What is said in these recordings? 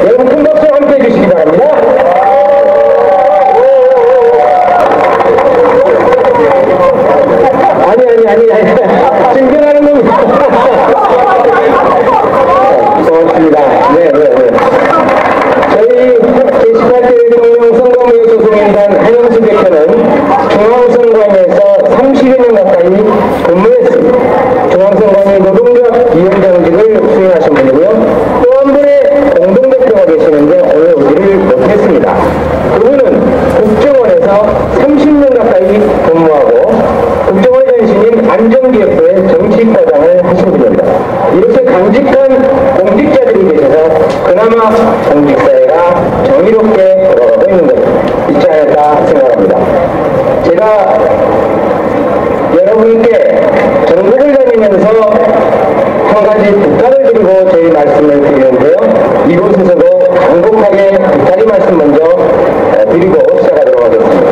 여러분 큰 박수 함께 해주시기 바랍니다. 아니. 증명하는 겁니다. 고맙습니다. 네. 저희 제18대 대통령 선거문의 소송인단 한영수 대표는 중앙선관위에서 30여 년 가까이 근무했습니다. 중앙선관위 노동조합 위원장직을 수행하신 분이고요. 또 한 분의 공동대표가 계시는데 오늘 오지를 못했습니다. 그분은 국정원에서 30년 가까이 근무하고 국정원 전신인 안전기획부의 정치과장을 하신 분입니다. 이렇게 강직한 공직자들이 계셔서 그나마 공직사회가 정의롭게 돌아가고 있는 것 있지 않을까 생각합니다. 제가 여러분께 전국을 다니면서 한 가지 부탁을 드리고 저희 말씀을 드리는데요. 이곳에서도 간곡하게 부탁의 말씀 먼저 드리고 시작하도록 하겠습니다.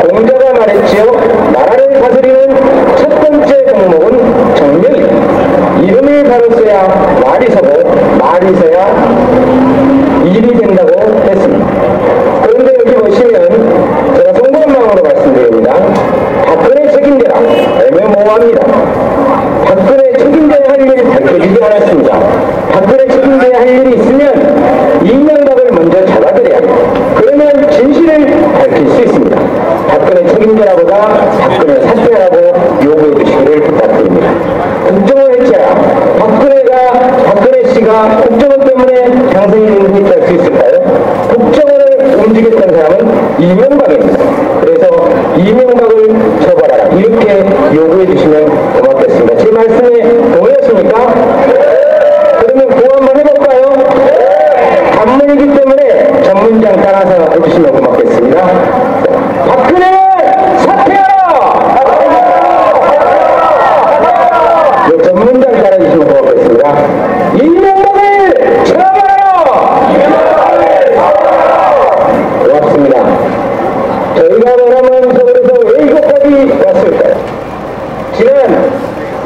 공자가 말했지요. 나라를 다스리는 첫 번째 덕목은 정령이다. 이름을 바로 써야 말이 서고 말이 서야 일이 된다고 했습니다. 그런데 여기 보시면 제가 송구한 마음으로 말씀드립니다. 박근혜 책임져라. 애매모호합니다. 박근혜 책임져야 할 일이 밝혀지지 않았습니다. 박근혜 책임져야 할 일이 있으면 이명박을 먼저 잡아들여야 합니다. 그러면 진실을 밝힐 수 있습니다. 박근혜 책임져라보다 박근혜 사퇴하라고 요구해 주시기를 부탁드립니다. 국정원 해체야. 박근혜 씨가 국정원 때문에 당선이 된 것이 될 수 있을까요? 국정원을 움직였던 사람은 이명박입니다. 그래서 이명박을 처벌하라. 이렇게 요구해 주시면 고맙겠습니다. 제 말씀에 동의하십니까? 그러면 그거 한번 해볼까요? 단문이기 때문에 전문장 따라서 해주시면 고맙겠습니다. 박근혜 사퇴하라! 전문장 따라주시면 고맙겠습니다. 이명박을 처벌하라! 고맙습니다. 저희가 원하는 서울에서 왜 이것까지 왔을까요? 지난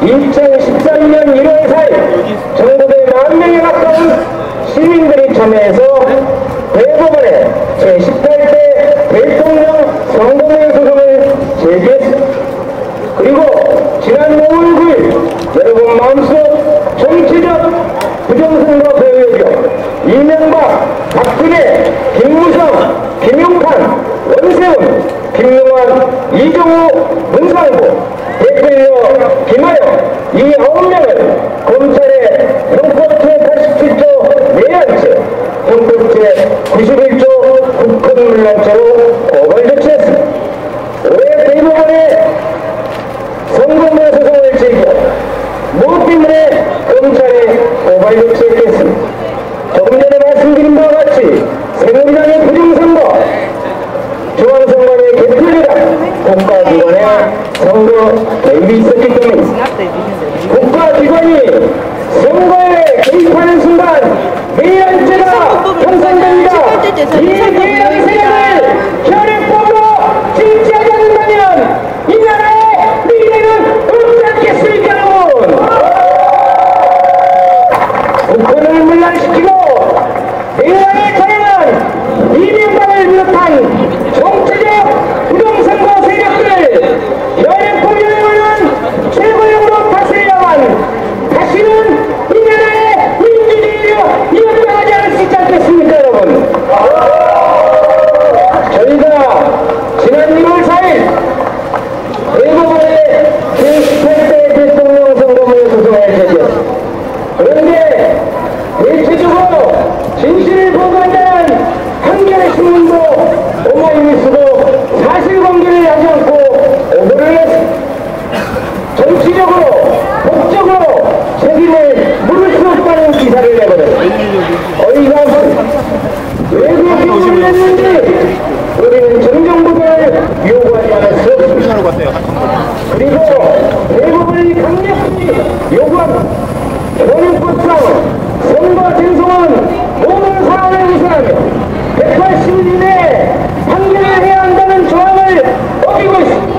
2013년 1월 4일 전국의 10,000명에 가까운 시민들이 참여해서 대법원에 제18대 대통령 선거문의 소송을 제기했습니다. 그리고 지난 5월 9일 여러분 마음속 정치적 부정선거 배후이죠. 이명박, 박근혜, 김무성, 김용판, 원세훈, 김용환, 이종우, 문상보, 대표이어 김하영 이 9명을 검찰의 형법 제87조 내란죄, 형법 제91조 국헌문란죄로 고발 조치했습니다. 올해 대법원에 선거문의 소송을 제기하고 무엇 때문에 검찰에 고발 조치했겠습니다. 조금 전에 말씀드린 바와 같이 새누리당의 부정선거, 중앙선관위의 개표이랑 국가기관의 선거 개입이 있었기 때문입니다. 국가기관이 선거에 개입하는 순간 내란죄가 형성됩니다. 이 내란 세력을 혈액법으로 징계하지 않는다면 이 나라의 미래는 없지 않겠습니까, 여러분? 국권을 물란시키고 내란을 자행한 이명박을 비롯한 정치적 부정선거 세력들을 혈액법령으로는 최고령으로 다스려야만 다시는 이 나라의 민주주의로 이어나가지 않을 수 있지 않겠습니까, 여러분? 저희가 지난 1월 4일 대법원에 제18대 대통령 선거문의 소송을 제기했습니다. 그런데 대체적으로 진실을 보도한다는 한겨레 신문도 오마이뉴스도 사실관계를 하지 않고 오보를 했습니다. 정치적으로 법적으로 책임을 물을 수 없다는 기사를 내버렸습니다. 어이가 없습니다. 왜 그렇게 오보를 냈는지 우리는 정정부를 요구하지 않을 수 없습니다. 그리고 대법원이 강력히 요구합니다. 원인법상 선거 진송은 모든 사안을 위반하며 180일 이내에 판결을 해야 한다는 조항을 어기고 있습니다.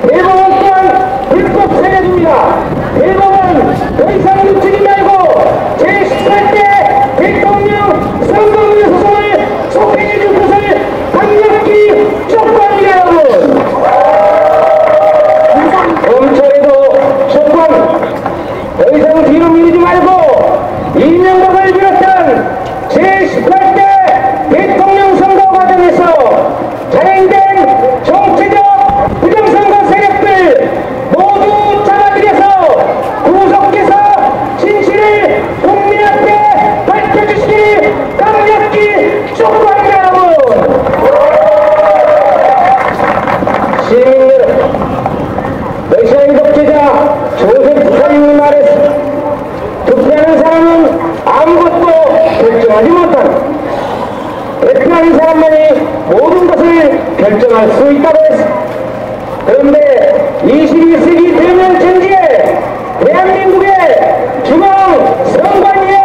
대법원 또한 불법 세력입니다. 대법원 더 이상 늦추지 말고 제18대 대통령 선거 제18대 대통령 선거 과정에서 자행된 정치적 부정선거 세력들 모두 잡아들여서 구속해서 진실을 국민 앞에 밝혀주시기를 강력히 촉구합니다. 여러분, 시민 여러분, 러시아의 독재자 조셉 스탈린이 말했습니다. 투표하는 사람은 아무것도 결정하지 못한다. 대표하는 사람만이 모든 것을 결정할 수 있다고 했습니다. 그런데 21세기 대면 전지에 대한민국의 중앙선관위의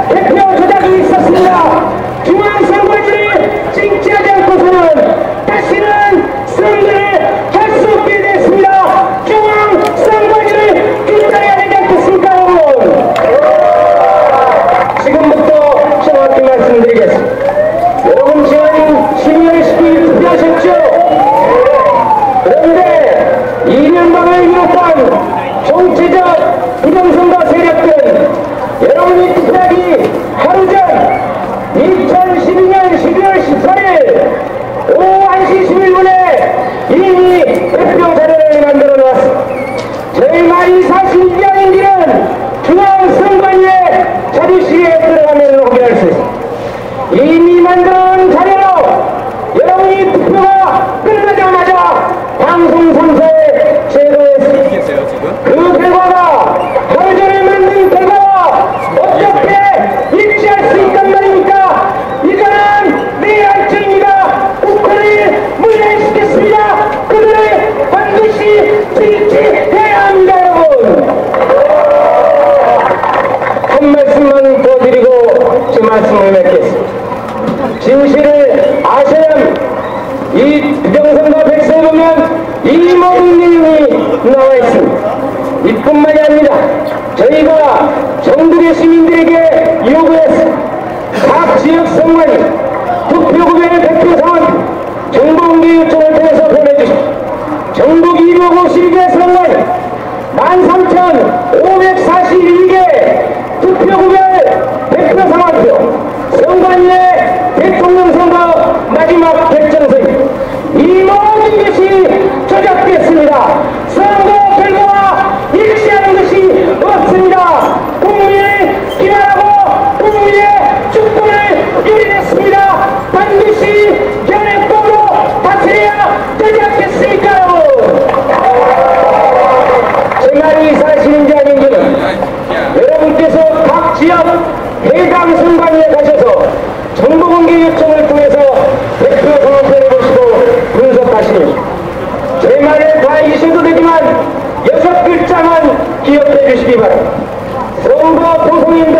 대표 조작이 있었습니다. 중앙선관위를 찡취하지 않고서는 다시는 선거를 할 수 없게 됐습니다. 중앙선관위를 규탄해야 되지 않겠습니까, 여러분? 지금부터 정확히 말씀드리겠습니다. 여러분, 지난 12월 12일 투표하셨죠? 그런데 이명박을 비롯한 정치적 부정선거 세력들은 여러분이 투표하기 하루 전 2012년 12월 14일 오후 1시 11분에 이미 대표 자료를 만들어 놓았습니다. 저희 말이 사실인지 아닌지는 중앙선관위의 자료실에 들어가면 확인할 수 있습니다. 이미 만든 자료로 여러분이 투표가 끝나자마자 방송 3사에 제도했습니다. 그 결과가 하루 전에 만든 결과와 어떻게 일치할 수 있단 말입니까? 이거는 내 알증입니다. 국회를 물러시켰습니다. 그들을 반드시 징치해야 합니다. 여러분, 한 말씀만 더 드리고 제 말씀을 맺겠습니다. 진실을 아셔야 합니다. 이 부정선거 백서에 보면 이 모든 내용이 나와 있습니다. 이뿐만이 아니라 저희가 전국의 시민들에게 요구했습니다. 각 지역 선관위 투표구별 대표 상황 정보공개 요청을 통해서 보내주십시오. 전국 252개 선관위 13,541개 투표구별 대표 상황표 선관위의 대통령 선거 마지막 결정서입니다. 이 모든 것이 조작됐습니다. 선거 결과와 일치하는 것이 없습니다. 국민을 기만하고 국민의 주권을 유린했습니다. 반드시 현행법으로 다스려야 되지 않겠습니까, 여러분? 제 말이 사실인지 아닌지는 여러분께서 각 지역 해당 선관위에 가셔서 정보공개 요청을 통해서 대표 상황표를 보시고 분석하시니 제 말을 다 잊으셔도 되지만 6글자만 기억해 주시기 바랍니다. 선거 소송인단,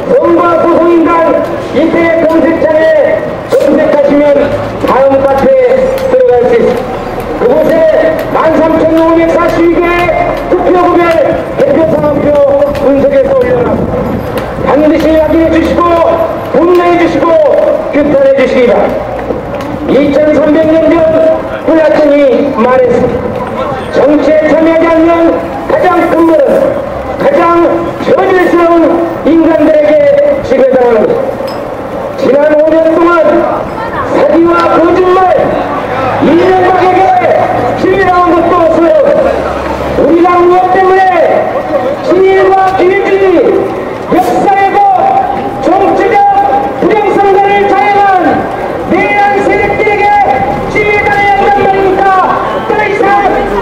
선거 소송인단 인터넷 검색창에 검색하시면 다음 카페에 들어갈 수 있습니다. 그곳에 13,542개의 투표구별 대표 상황표 분석해서 올려놨습니다. 반드시 확인해 주시고 분노해 주시고 규탄해 주시기 바랍니다. 2300년 전 플라톤이 말했습니다. 정치에 참여하지 않는 가장 큰 벌은 가장 저질스러운 인간들에게 지배당하는 것입니다. 지난 5년 동안 사기와 거짓말, 이명박에게 지배당한 것도 없어요. 우리 당 무엇 때문에 진일과 기회주의, 역사의 법, 정치적 부정선거를 자행한 내란 세력들에게 지배당해야 한단 말입니까? 더 이상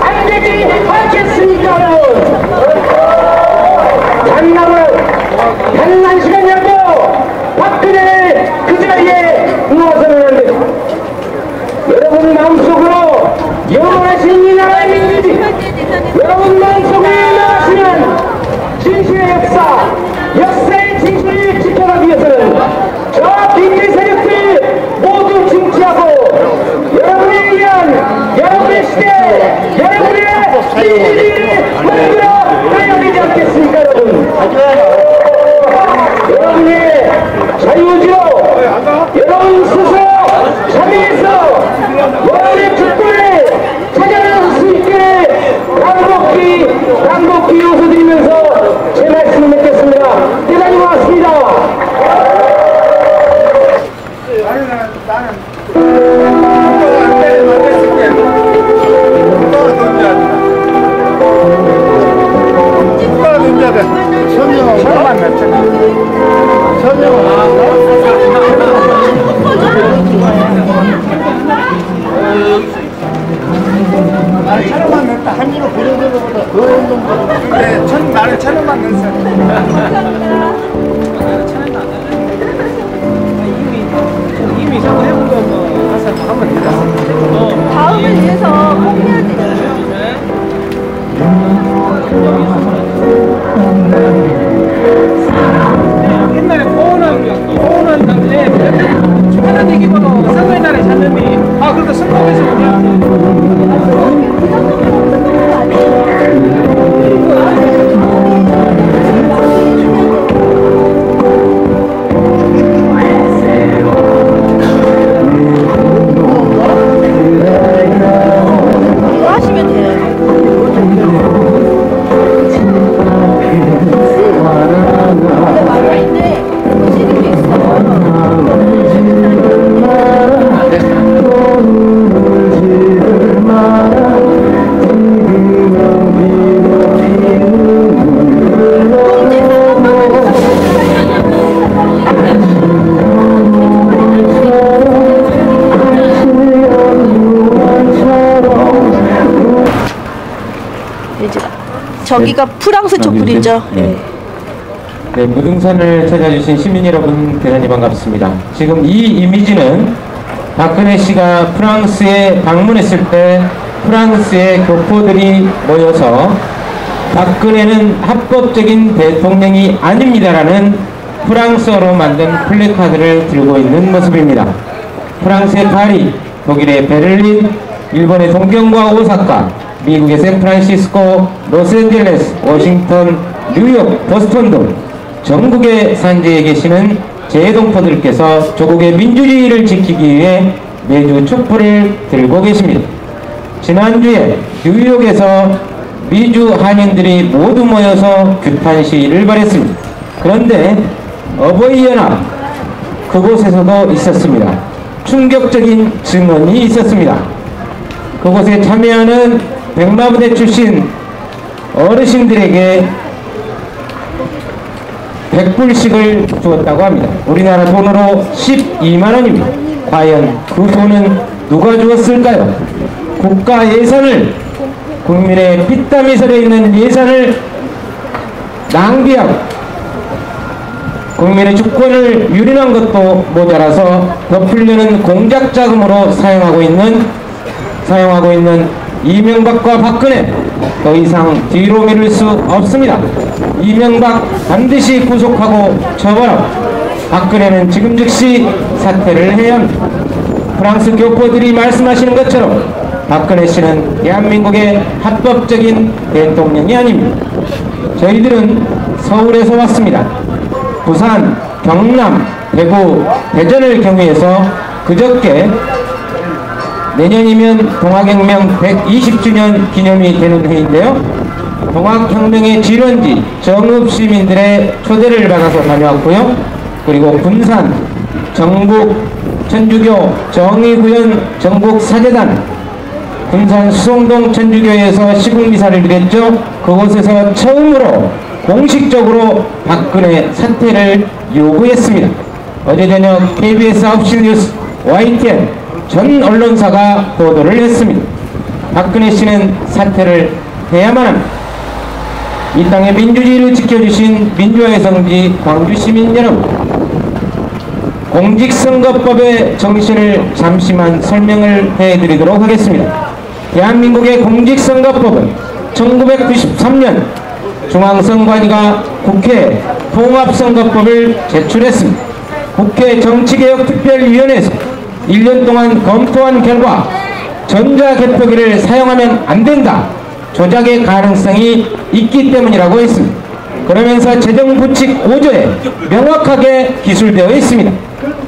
안 되지 않겠습니까, 여러분? 단한 시간이라도 박근혜를 그 자리에 놓아서는 안 됩니다. 여러분 마음속으로 영원하신 이 나라의 민주주의, 여러분 마음속에 나가시면 진실의 역사의 진실을 지켜가기 위해서는 저 비밀 세력들 모두 징치하고 여러분에 의한 여러분의 시대, 여러분의 민주주의를 만들어 가야 되지 않겠습니까, 여러분? 여러분의 자유지로 여러분 스스로 참여해서 여러분의 주권을 찾아낼 수 있게 간곡히 요소드리면서 제 말씀을 맺겠습니다. 대단히 고맙습니다. 천원만 냈다. 한주로 보내는 것보다 더 운동보다. 근데 나는 천원만 냈어. 이미 저거 해본 거 가서 한번 해봤어. 다음을 위해서 꼭 해야 되잖아요. 옛날에 고은은 당시에 하는 얘기보다 선거의 날에 찾는이 그래도 선거에서 이거 하시면 돼요. 근데 말인데 보시는 게 저기가 프랑스 촛불이죠. 네. 네, 무등산을 찾아주신 시민 여러분 대단히 반갑습니다. 지금 이 이미지는 박근혜 씨가 프랑스에 방문했을 때 프랑스의 교포들이 모여서 박근혜는 합법적인 대통령이 아닙니다라는 프랑스어로 만든 플래카드를 들고 있는 모습입니다. 프랑스의 파리, 독일의 베를린, 일본의 동경과 오사카, 미국의 샌프란시스코, 로스앤젤레스, 워싱턴, 뉴욕, 보스턴 등 전국의 산지에 계시는 재동포들께서 조국의 민주주의를 지키기 위해 매주 촛불을 들고 계십니다. 지난주에 뉴욕에서 미주 한인들이 모두 모여서 규탄 시위를 벌였습니다. 그런데 어버이연합 그곳에서도 있었습니다. 충격적인 증언이 있었습니다. 그곳에 참여하는 백마부대 출신 어르신들에게 100불씩을 주었다고 합니다. 우리나라 돈으로 12만원입니다. 과연 그 돈은 누가 주었을까요? 국가 예산을, 국민의 피땀이 서려있는 예산을 낭비하고 국민의 주권을 유린한 것도 모자라서 덮으려는 공작자금으로 사용하고 있는 이명박과 박근혜, 더 이상 뒤로 미룰 수 없습니다. 이명박 반드시 구속하고 처벌하고 박근혜는 지금 즉시 사퇴를 해야 합니다. 프랑스 교포들이 말씀하시는 것처럼 박근혜 씨는 대한민국의 합법적인 대통령이 아닙니다. 저희들은 서울에서 왔습니다. 부산, 경남, 대구, 대전을 경유해서 그저께 내년이면 동학혁명 120주년 기념이 되는 해인데요. 동학혁명의 질원지 정읍시민들의 초대를 받아서 다녀왔고요. 그리고 군산, 정북, 천주교, 정의구현, 정북사제단, 군산 수성동 천주교에서 시국미사를 드렸죠. 그곳에서 처음으로 공식적으로 박근혜 사퇴를 요구했습니다. 어제 저녁 KBS 9시 뉴스 YTN 전 언론사가 보도를 했습니다. 박근혜 씨는 사퇴를 해야만 합니다. 이 땅의 민주주의를 지켜주신 민주화의 성지 광주 시민 여러분, 공직선거법의 정신을 잠시만 설명을 해드리도록 하겠습니다. 대한민국의 공직선거법은 1993년 중앙선관위가 국회에 통합선거법을 제출했습니다. 국회 정치개혁특별위원회에서 1년 동안 검토한 결과 전자개표기를 사용하면 안된다, 조작의 가능성이 있기 때문이라고 했습니다. 그러면서 재정부칙 5조에 명확하게 기술되어 있습니다.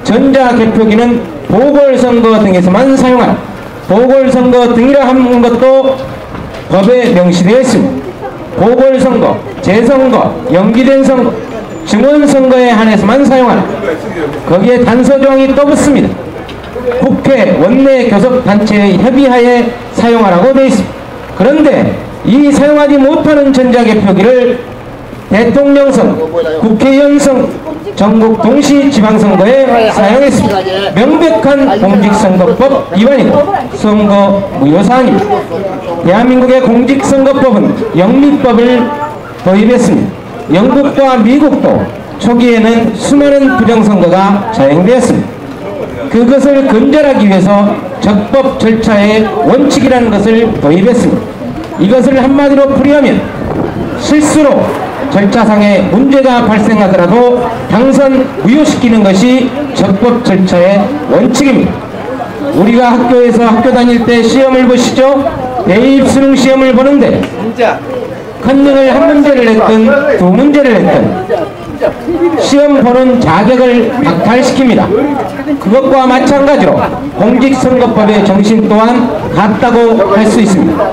전자개표기는 보궐선거 등에서만 사용하라, 보궐선거 등이라 한 것도 법에 명시되어 있습니다. 보궐선거, 재선거, 연기된 선거, 증원선거에 한해서만 사용하라, 거기에 단서조항이 또 붙습니다. 국회 원내 교섭단체의 협의하에 사용하라고 되어 있습니다. 그런데 이 사용하지 못하는 전자개표기를 대통령선, 국회의원선, 전국 동시지방선거에 사용했습니다. 명백한 공직선거법 위반이다. 선거 무효사항입니다. 대한민국의 공직선거법은 영미법을 도입했습니다. 영국과 미국도 초기에는 수많은 부정선거가 자행되었습니다. 그것을 근절하기 위해서 적법 절차의 원칙이라는 것을 도입했습니다. 이것을 한마디로 풀이하면 실수로 절차상의 문제가 발생하더라도 당선 무효시키는 것이 적법 절차의 원칙입니다. 우리가 학교에서 학교 다닐 때 시험을 보시죠. 대입 수능 시험을 보는데 컨닝을 한 문제를 했든 두 문제를 했든 시험 보는 자격을 박탈시킵니다. 그것과 마찬가지로 공직선거법의 정신 또한 같다고 할 수 있습니다.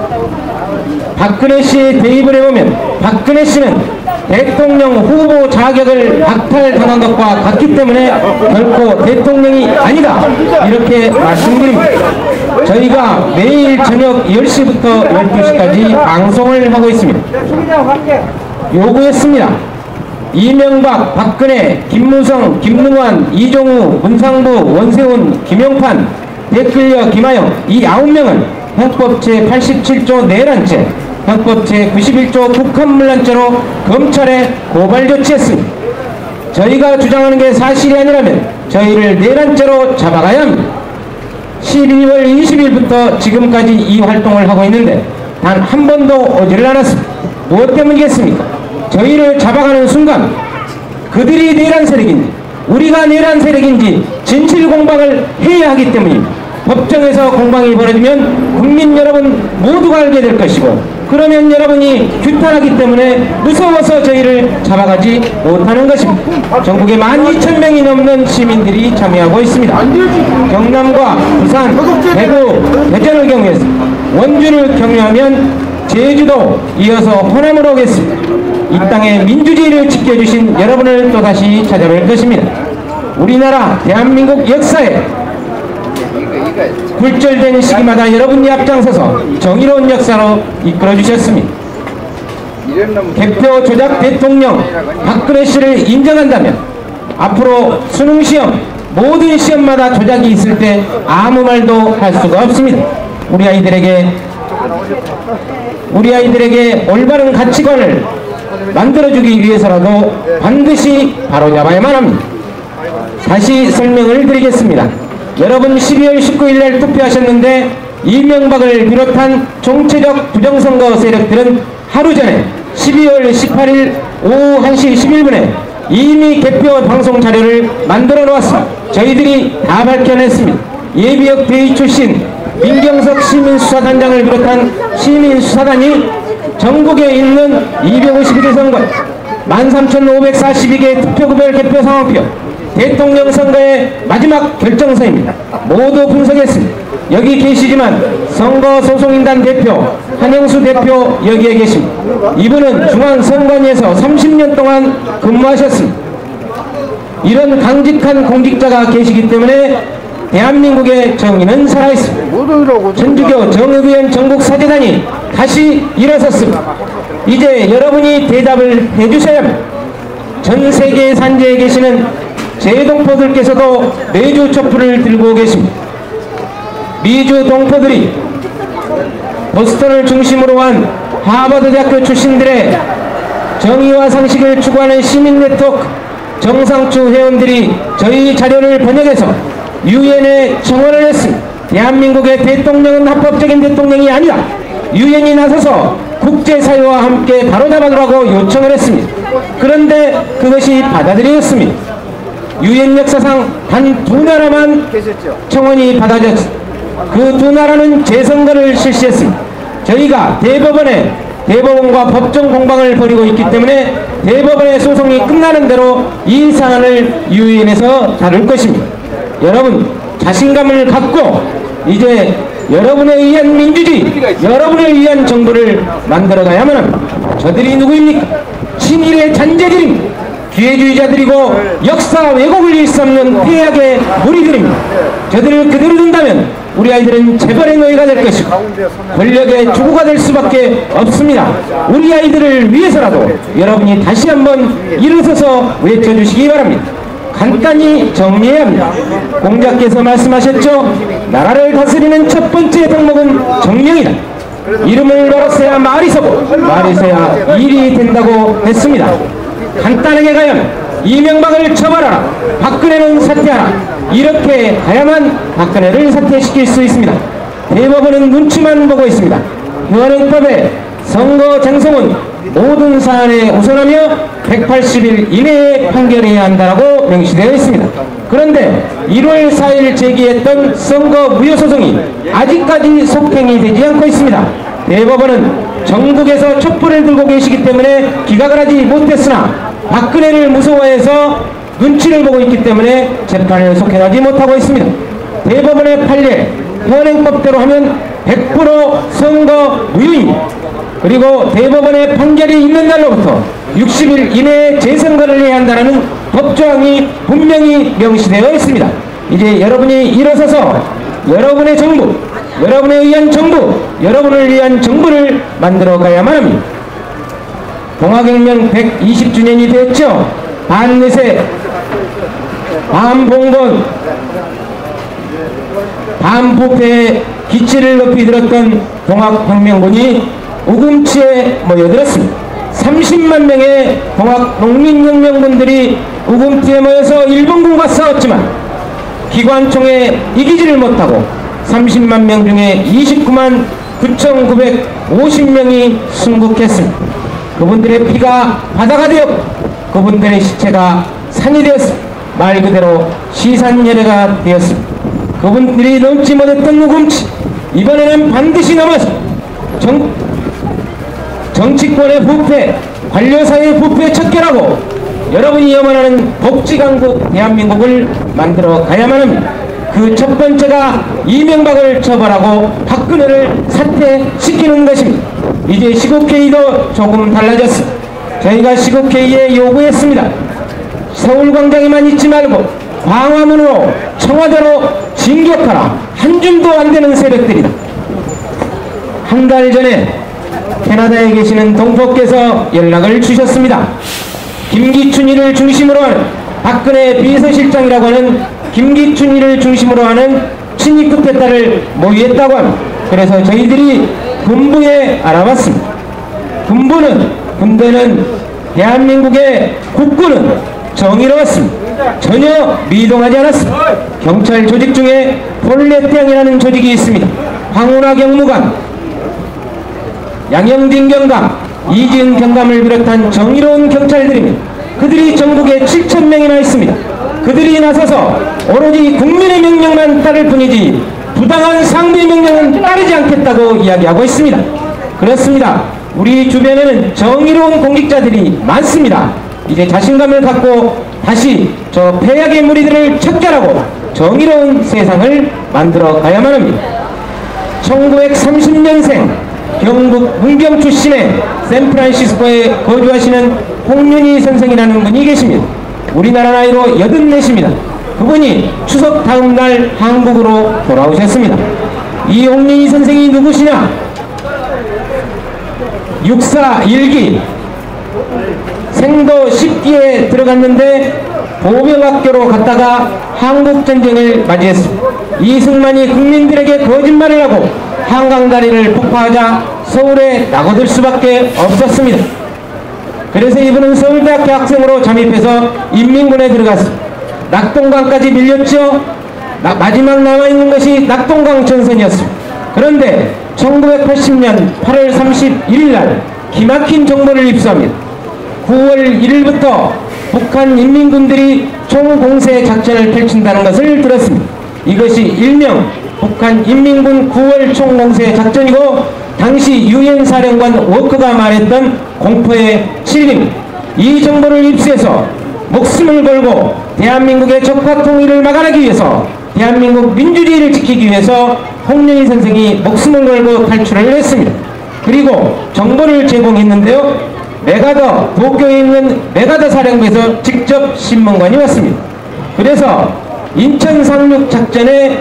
박근혜 씨의 대입을 해보면 박근혜 씨는 대통령 후보 자격을 박탈당한 것과 같기 때문에 결코 대통령이 아니다 이렇게 말씀드립니다. 저희가 매일 저녁 10시부터 12시까지 방송을 하고 있습니다. 요구했습니다. 이명박, 박근혜, 김무성, 김능환, 이종우, 문상부, 원세훈, 김용판, 댓글녀, 김하영 이 9명은 헌법 제87조 내란죄, 헌법 제91조 국헌문란죄로 검찰에 고발 조치했습니다. 저희가 주장하는 게 사실이 아니라면 저희를 내란죄로 잡아가야 합니다. 12월 20일부터 지금까지 이 활동을 하고 있는데 단 한 번도 오지를 않았습니다. 무엇 때문이겠습니까? 저희를 잡아가는 순간 그들이 내란 세력인지 우리가 내란 세력인지 진실 공방을 해야 하기 때문입니다. 법정에서 공방이 벌어지면 국민 여러분 모두가 알게 될 것이고 그러면 여러분이 규탄하기 때문에 무서워서 저희를 잡아가지 못하는 것입니다. 전국에 12,000명이 넘는 시민들이 참여하고 있습니다. 경남과 부산, 대구, 대전을 경유해서 원주를 경유하면 제주도 이어서 호남으로 오겠습니다. 이 땅의 민주주의를 지켜주신 여러분을 또다시 찾아뵐 것입니다. 우리나라 대한민국 역사에 굴절된 시기마다 여러분이 앞장서서 정의로운 역사로 이끌어주셨습니다. 개표 조작 대통령 박근혜 씨를 인정한다면 앞으로 수능시험 모든 시험마다 조작이 있을 때 아무 말도 할 수가 없습니다. 우리 아이들에게 올바른 가치관을 만들어주기 위해서라도 반드시 바로잡아야만 합니다. 다시 설명을 드리겠습니다. 여러분 12월 19일 날 투표하셨는데 이명박을 비롯한 총체적 부정선거 세력들은 하루 전에 12월 18일 오후 1시 11분에 이미 개표 방송 자료를 만들어 놓았습니다. 저희들이 다 밝혀냈습니다. 예비역 대위 출신 민경석 시민수사단장을 비롯한 시민수사단이 전국에 있는 251개 선거 13,542개 투표구별 개표 상황표 대통령 선거의 마지막 결정서입니다. 모두 분석했습니다. 여기 계시지만 선거소송인단 대표 한영수 대표 여기에 계십니다. 이분은 중앙선관위에서 30년 동안 근무하셨습니다. 이런 강직한 공직자가 계시기 때문에 대한민국의 정의는 살아있습니다. 천주교 정의위원 전국사재단이 다시 일어섰습니다. 이제 여러분이 대답을 해주셔야 합니다. 전 세계 산지에 계시는 제동포들께서도 매주 촛불을 들고 계십니다. 미주 동포들이 보스턴을 중심으로 한 하버드대학교 출신들의 정의와 상식을 추구하는 시민 네트워크 정상추 회원들이 저희 자료를 번역해서 유엔에 청원을 했습니다. 대한민국의 대통령은 합법적인 대통령이 아니다. 유엔이 나서서 국제사회와 함께 바로잡아두라고 요청을 했습니다. 그런데 그것이 받아들여졌습니다. 유엔 역사상 단 2나라만 청원이 받아졌습니다. 그 2나라는 재선거를 실시했습니다. 저희가 대법원과 법정 공방을 벌이고 있기 때문에 대법원의 소송이 끝나는 대로 이 사안을 유엔에서 다룰 것입니다. 여러분 자신감을 갖고 이제 여러분에 의한 민주주의, 여러분을 위한 정부를 만들어가야만 합니다. 저들이 누구입니까? 친일의 잔재들입니다. 기회주의자들이고 역사 왜곡을 일삼는 폐악의 무리들입니다. 저들을 그대로 둔다면 우리 아이들은 재벌의 노예가 될 것이고 권력의 주구가 될 수밖에 없습니다. 우리 아이들을 위해서라도 여러분이 다시 한번 일어서서 외쳐주시기 바랍니다. 간단히 정리해야 합니다. 공자께서 말씀하셨죠. 나라를 다스리는 첫 번째 덕목은 정령이다. 이름을 걸었어야 말이 서고 말이 서야 일이 된다고 했습니다. 간단하게 가면 이명박을 처벌하라, 박근혜는 사퇴하라, 이렇게 가야만 박근혜를 사퇴시킬 수 있습니다. 대법원은 눈치만 보고 있습니다. 현행법에 선거 장소는 모든 사안에 우선하며 180일 이내에 판결해야 한다고 명시되어 있습니다. 그런데 1월 4일 제기했던 선거 무효소송이 아직까지 속행이 되지 않고 있습니다. 대법원은 전국에서 촛불을 들고 계시기 때문에 기각을 하지 못했으나 박근혜를 무서워해서 눈치를 보고 있기 때문에 재판을 속행하지 못하고 있습니다. 대법원의 판례 현행법대로 하면 100% 선거 무효입니다. 그리고 대법원의 판결이 있는 날로부터 60일 이내에 재선거를 해야 한다는 법조항이 분명히 명시되어 있습니다. 이제 여러분이 일어서서 여러분의 정부, 여러분에 의한 정부, 여러분을 위한 정부를 만들어 가야만 합니다. 동학혁명 120주년이 됐죠. 반내세, 반봉건, 반부패의 기치를 높이 들었던 동학혁명군이 우금치에 모여들었습니다. 30만 명의 동학농민혁명군들이 우금치에 모여서 일본군과 싸웠지만 기관총에 이기지를 못하고 30만 명 중에 29만 9,950명이 순국했습니다. 그분들의 피가 바다가 되었고 그분들의 시체가 산이 되었습니다. 말 그대로 시산열애가 되었습니다. 그분들이 넘지 못했던 우금치, 이번에는 반드시 넘어서 정치권의 부패, 관료사의 부패에 척결하고 여러분이 염원하는 복지강국 대한민국을 만들어 가야만 합니다. 그 첫 번째가 이명박을 처벌하고 박근혜를 사퇴시키는 것입니다. 이제 시국회의도 조금 달라졌습니다. 저희가 시국회의에 요구했습니다. 서울광장에만 있지 말고 광화문으로, 청와대로 진격하라. 한 줌도 안 되는 세력들이다. 한 달 전에 캐나다에 계시는 동포께서 연락을 주셨습니다. 김기춘이를 중심으로 하는 박근혜 비서실장이라고 하는 김기춘이를 중심으로 하는 친이 쿠데타를 모의했다고 합니다. 그래서 저희들이 군부에 알아봤습니다. 군대는 대한민국의 국군은 정의로웠습니다. 전혀 미동하지 않았습니다. 경찰 조직 중에 폴레태양이라는 조직이 있습니다. 황운하 경무관, 양영진 경감, 이지은 경감을 비롯한 정의로운 경찰들입니다. 그들이 전국에 7,000명이나 있습니다. 그들이 나서서 오로지 국민의 명령만 따를 뿐이지 부당한 상부의 명령은 따르지 않겠다고 이야기하고 있습니다. 그렇습니다. 우리 주변에는 정의로운 공직자들이 많습니다. 이제 자신감을 갖고 다시 저 폐악의 무리들을 척결하고 정의로운 세상을 만들어 가야만 합니다. 1930년생 경북 문경 출신의 샌프란시스코에 거주하시는 홍윤희 선생이라는 분이 계십니다. 우리나라 나이로 84입니다. 그분이 추석 다음 날 한국으로 돌아오셨습니다. 이 홍윤희 선생이 누구시냐? 육사 1기 생도 10기에 들어갔는데 보병학교로 갔다가 한국전쟁을 맞이했습니다. 이승만이 국민들에게 거짓말을 하고 한강다리를 폭파하자 서울에 낙오될 수밖에 없었습니다. 그래서 이분은 서울대학교 학생으로 잠입해서 인민군에 들어갔습니다. 낙동강까지 밀렸죠. 마지막 남아있는 것이 낙동강 전선이었습니다. 그런데 1980년 8월 31일 날 기막힌 정보를 입수합니다. 9월 1일부터 북한 인민군들이 총공세 작전을 펼친다는 것을 들었습니다. 이것이 일명 북한 인민군 9월 총공세 작전이고 당시 유엔 사령관 워커가 말했던 공포의 7일입니다. 이 정보를 입수해서 목숨을 걸고 대한민국의 적화 통일을 막아내기 위해서 대한민국 민주주의를 지키기 위해서 홍윤희 선생이 목숨을 걸고 탈출을 했습니다. 그리고 정보를 제공했는데요. 도쿄에 있는 메가더 사령부에서 직접 신문관이 왔습니다. 그래서 인천 상륙 작전에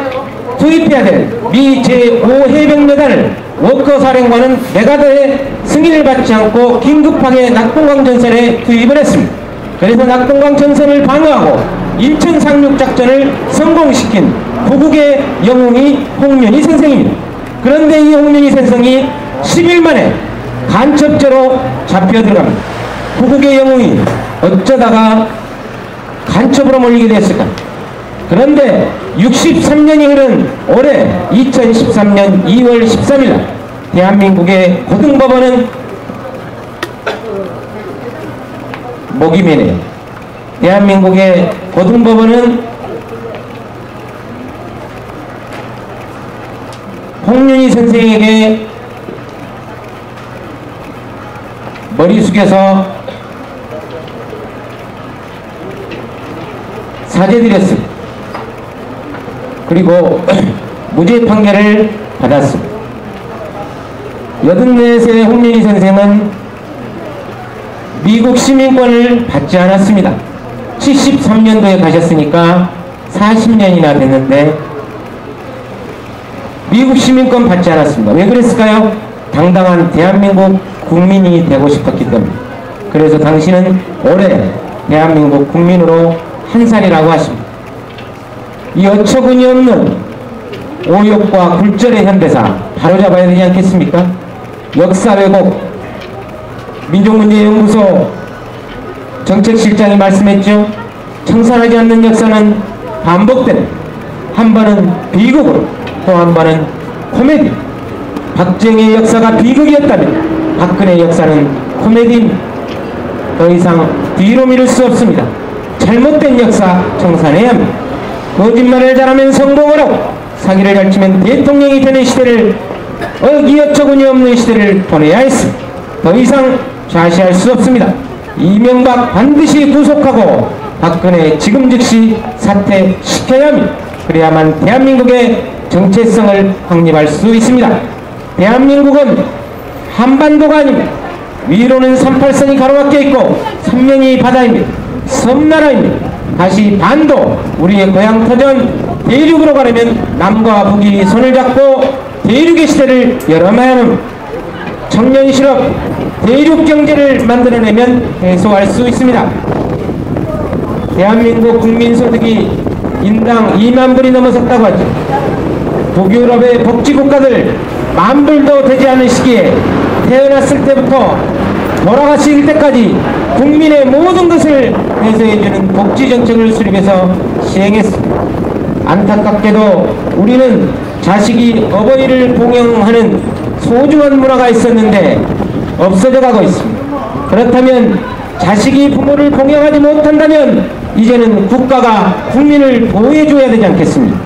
투입해야 될 미 제5해병여단을 워커사령관은 메가더의 승인을 받지 않고 긴급하게 낙동강 전선에 투입을 했습니다. 그래서 낙동강 전선을 방어하고 인천 상륙 작전을 성공시킨 구국의 영웅이 홍련희 선생입니다. 그런데 이 홍련희 선생이 10일 만에 간첩죄로 잡혀 들어갑니다. 구국의 영웅이 어쩌다가 간첩으로 몰리게 됐을까? 그런데 63년이 흐른 올해 2013년 2월 13일 대한민국의 고등법원은 목이 메네요. 대한민국의 고등법원은 홍련희 선생에게 머리 숙여서 사죄드렸습니다. 그리고 무죄 판결을 받았습니다. 84세 홍련희 선생은 미국 시민권을 받지 않았습니다. 73년도에 가셨으니까 40년이나 됐는데 미국 시민권 받지 않았습니다. 왜 그랬을까요? 당당한 대한민국 국민이 되고 싶었기 때문에. 그래서 당신은 올해 대한민국 국민으로 한 살이라고 하십니다. 이 어처구니 없는 오욕과 굴절의 현대사 바로잡아야 되지 않겠습니까? 역사 왜곡, 민족문제연구소 정책실장이 말씀했죠. 청산하지 않는 역사는 반복된, 한 번은 비극으로 또 한 번은 코미디. 박정희의 역사가 비극이었다면 박근혜의 역사는 코미디입니다. 더 이상 뒤로 미룰 수 없습니다. 잘못된 역사 청산해야 합니다. 거짓말을 잘하면 성공을 하고 사기를 잘 치면 대통령이 되는 시대를, 어기어처구니 없는 시대를 보내야 했습니다. 더 이상 좌시할 수 없습니다. 이명박 반드시 구속하고 박근혜 지금 즉시 사퇴시켜야 합니다. 그래야만 대한민국의 정체성을 확립할 수 있습니다. 대한민국은 한반도가 아닙니다. 위로는 38선이 가로막혀 있고 삼면이 바다입니다. 섬나라입니다. 다시 반도, 우리의 고향 터전 대륙으로 가려면 남과 북이 손을 잡고 대륙의 시대를 열어놔야 합니다. 청년 실업, 대륙 경제를 만들어내면 해소할 수 있습니다. 대한민국 국민소득이 인당 2만 불이 넘어섰다고 하죠. 북유럽의 복지국가들 10,000불도 되지 않은 시기에 태어났을 때부터 돌아가실 때까지 국민의 모든 것을 해소해주는 복지정책을 수립해서 시행했습니다. 안타깝게도 우리는 자식이 어버이를 봉양하는 소중한 문화가 있었는데 없어져 가고 있습니다. 그렇다면 자식이 부모를 봉양하지 못한다면 이제는 국가가 국민을 보호해줘야 되지 않겠습니까?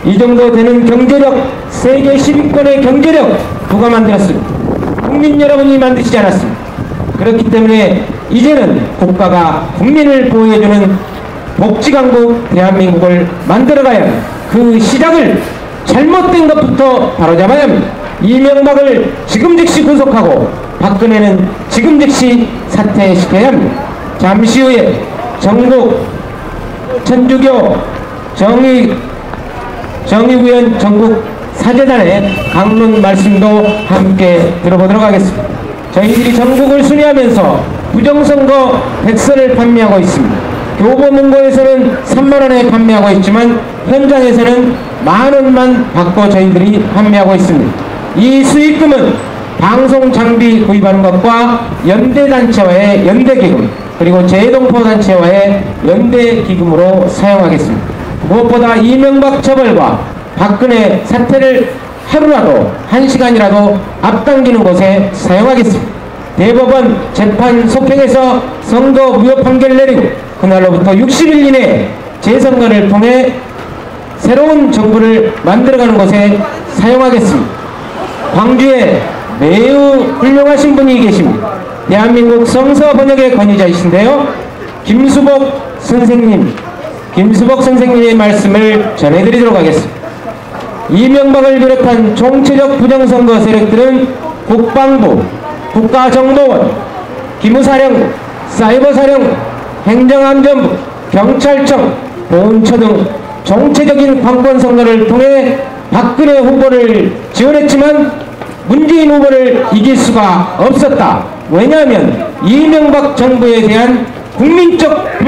이 정도 되는 경제력, 세계 10위권의 경제력 누가 만들었습니까? 국민 여러분이 만드시지 않았습니다. 그렇기 때문에 이제는 국가가 국민을 보호해주는 복지강국 대한민국을 만들어가야 합니다. 그 시작을 잘못된 것부터 바로잡아야 합니다. 이명박을 지금 즉시 구속하고 박근혜는 지금 즉시 사퇴시켜야 합니다. 잠시 후에 전국 천주교 정의구현 전국 사재단의 강론 말씀도 함께 들어보도록 하겠습니다. 저희들이 전국을 순회하면서 부정선거 백서를 판매하고 있습니다. 교보문고에서는 3만원에 판매하고 있지만 현장에서는 만원만 받고 저희들이 판매하고 있습니다. 이 수익금은 방송장비 구입하는 것과 연대단체와의 연대기금, 그리고 재동포단체와의 연대기금으로 사용하겠습니다. 무엇보다 이명박 처벌과 박근혜 사퇴를 하루라도 1시간이라도 앞당기는 곳에 사용하겠습니다. 대법원 재판 속행에서 선거 무효 판결을 내리고 그날로부터 60일 이내에 재선거를 통해 새로운 정부를 만들어가는 곳에 사용하겠습니다. 광주에 매우 훌륭하신 분이 계십니다. 대한민국 성서 번역의 권위자이신데요, 김수복 선생님의 말씀을 전해드리도록 하겠습니다. 이명박을 비롯한 총체적 부정선거 세력들은 국방부, 국가정보원, 기무사령부, 사이버사령부, 행정안전부, 경찰청, 보훈처 등 정체적인 관권 선거를 통해 박근혜 후보를 지원했지만 문재인 후보를 이길 수가 없었다. 왜냐하면 이명박 정부에 대한 국민적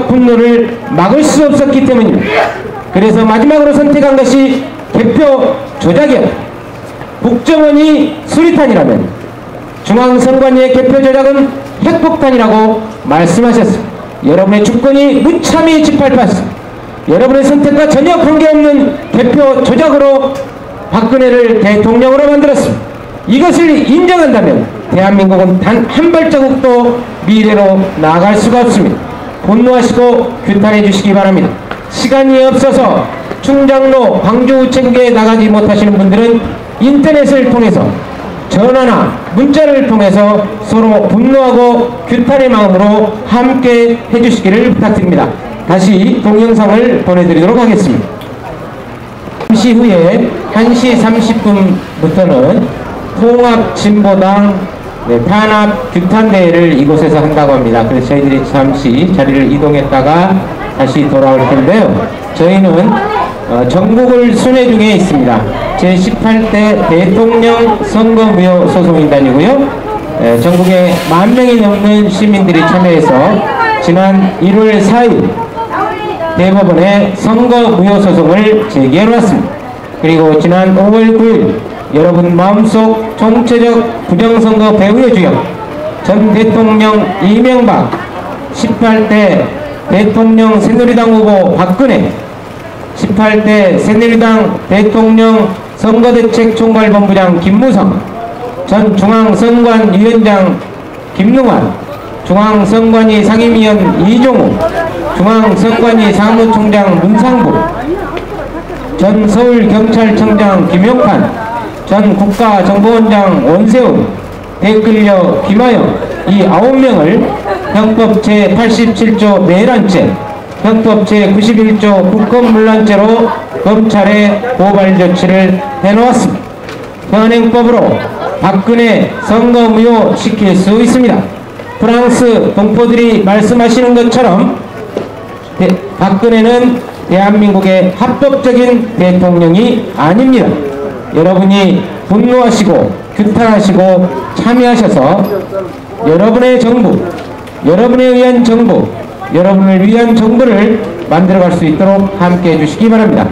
분노를 막을 수 없었기 때문입니다. 그래서 마지막으로 선택한 것이 개표 조작이었다. 국정원이 수리탄이라면 중앙선관위의 개표 조작은 핵폭탄이라고 말씀하셨습니다. 여러분의 주권이 무참히 짓밟혔습니다. 여러분의 선택과 전혀 관계없는 개표 조작으로 박근혜를 대통령으로 만들었습니다. 이것을 인정한다면 대한민국은 단 한 발자국도 미래로 나아갈 수가 없습니다. 분노하시고 규탄해 주시기 바랍니다. 시간이 없어서 충장로 광주 우체국에 나가지 못하시는 분들은 인터넷을 통해서 전화나 문자를 통해서 서로 분노하고 규탄의 마음으로 함께 해주시기를 부탁드립니다. 다시 동영상을 보내드리도록 하겠습니다. 잠시 후에 1시 30분부터는 통합진보당 탄압 규탄대회를 이곳에서 한다고 합니다. 그래서 저희들이 잠시 자리를 이동했다가 다시 돌아올 텐데요. 저희는 전국을 순회 중에 있습니다. 제18대 대통령 선거무효 소송인단이고요. 전국에 10,000명이 넘는 시민들이 참여해서 지난 1월 4일 대법원에 선거무효 소송을 제기해놓았습니다. 그리고 지난 5월 9일 여러분 마음속 총체적 부정선거 배후의 주역 전 대통령 이명박, 18대 대통령 새누리당 후보 박근혜, 18대 새누리당 대통령 선거대책총괄본부장 김무성, 전 중앙선관위원장 김능환, 중앙선관위 상임위원 이종우, 중앙선관위 사무총장 문상부, 전 서울경찰청장 김용판, 전 국가정보원장 원세훈, 대끌려 김하영, 이 9명을 형법 제87조 내란죄, 형법 제91조 국권문란죄로 검찰에 고발 조치를 해놓았습니다. 현행법으로 박근혜 선거무효 시킬 수 있습니다. 프랑스 동포들이 말씀하시는 것처럼 박근혜는 대한민국의 합법적인 대통령이 아닙니다. 여러분이 분노하시고 규탄하시고 참여하셔서 여러분의 정부, 여러분에 의한 정부, 여러분을 위한 정부를 만들어갈 수 있도록 함께해 주시기 바랍니다.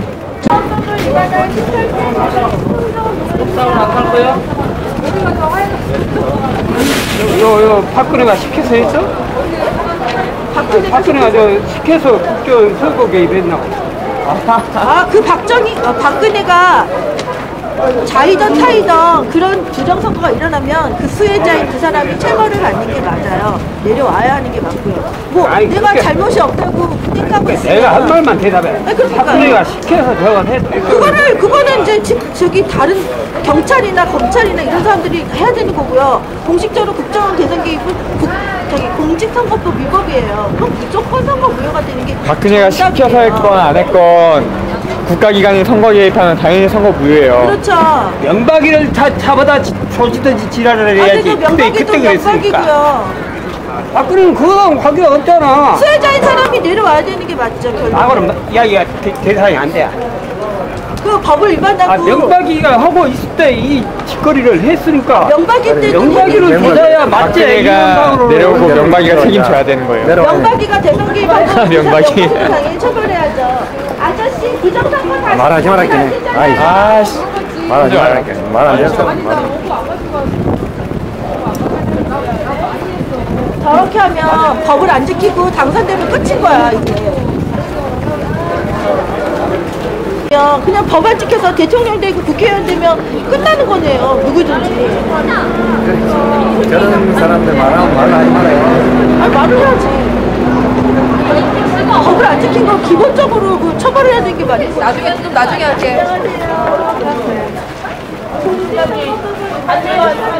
요 박근혜가 시켜서 했어? 박근혜가 시켜서 국정 선거 개입했나? 그 박근혜가 자이던 타이던 그런 부정선거가 일어나면 그 수혜자인 그 사람이 체벌을 받는 게 맞아요. 내려와야 하는 게 맞고요. 뭐 아니, 내가 그게, 잘못이 없다고 띵까고 있으면 내가 한 말만 대답해. 그러니까요. 박근혜가 시켜서 저건 했어. 그거는 이제 저기 다른 경찰이나 검찰이나 이런 사람들이 해야 되는 거고요. 공식적으로 국정원 대선 개입은 공직선거법 위법이에요. 그럼 무조건 선거무효가 되는 게 박근혜가 시켜서 했건 안 했건 국가기관이 선거 개입하면 당연히 선거 무효예요. 그렇죠. 명박이를 잡아다 조지든지 지랄을 해야지. 그때 그랬으니까. 명박이고요. 박근혜는 그거랑 관계가 없잖아. 수혜자인 사람이 내려와야 되는 게 맞죠. 결국. 그럼 이야기가 대상이 안 돼. 그 법을 위반하고 명박이가 하고 있을 때 이 짓거리를 했으니까 명박이 때도 명박이를 대사야 맞지. 박근혜가 내려오고 명박이가 책임져야 되는 거예요. 명박이가 대선 개입하고 명박이. 당연히 처벌해야죠. 아저씨 부정선거 다시 말하지 말할게. 아이씨. 말하지 말할게. 말 안 됐어. 저렇게 하면 법을 안 지키고 당선되면 끝인 거야 이게. 그냥 법 안 지켜서 대통령 되고 국회의원 되면 끝나는 거네요. 누구든지. 저런 사람들 말하면 말을 하지 말아요. 말을 해야지. 법을 안 지킨 건 기본적으로 그 처벌해야 되는 게 맞는 거야. 나중에 할게. 안녕하세요.